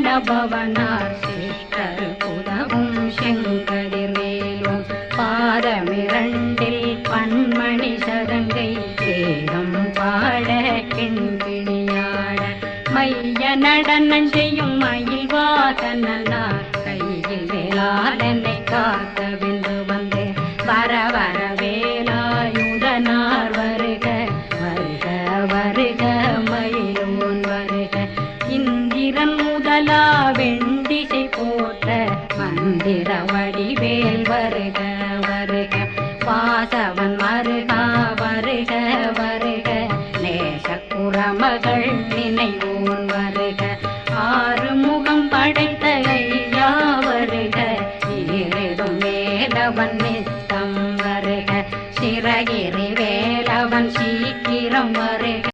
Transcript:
பவனார் sister புதவும் செங்கதிர்வேலும் பாதமிரண்டில் பன்மணி சதங்கை வேதம் பாட கிண்கிணியாட மைய நடனம் செய்யும் மயில் வாசனார் கையில் வேளாளனை காக்கவென்று வந்து வர வர வேலாயுதனார் வருக வருக வருக மயிலோன் வருக இந்திரன் முதலா வெண்டிசை போட்ட மந்திர வடிவேல் வருக வருக வாசவன் மருகா வருக வருக நேசக்குறமகள் நினைவோன் வருக ஆறுமுகம் படைத்த ஐயா வருக ஈரிடும் வேலவன் நித்தம் வருக சிறகிரி வேலவன் சீக்கிரம்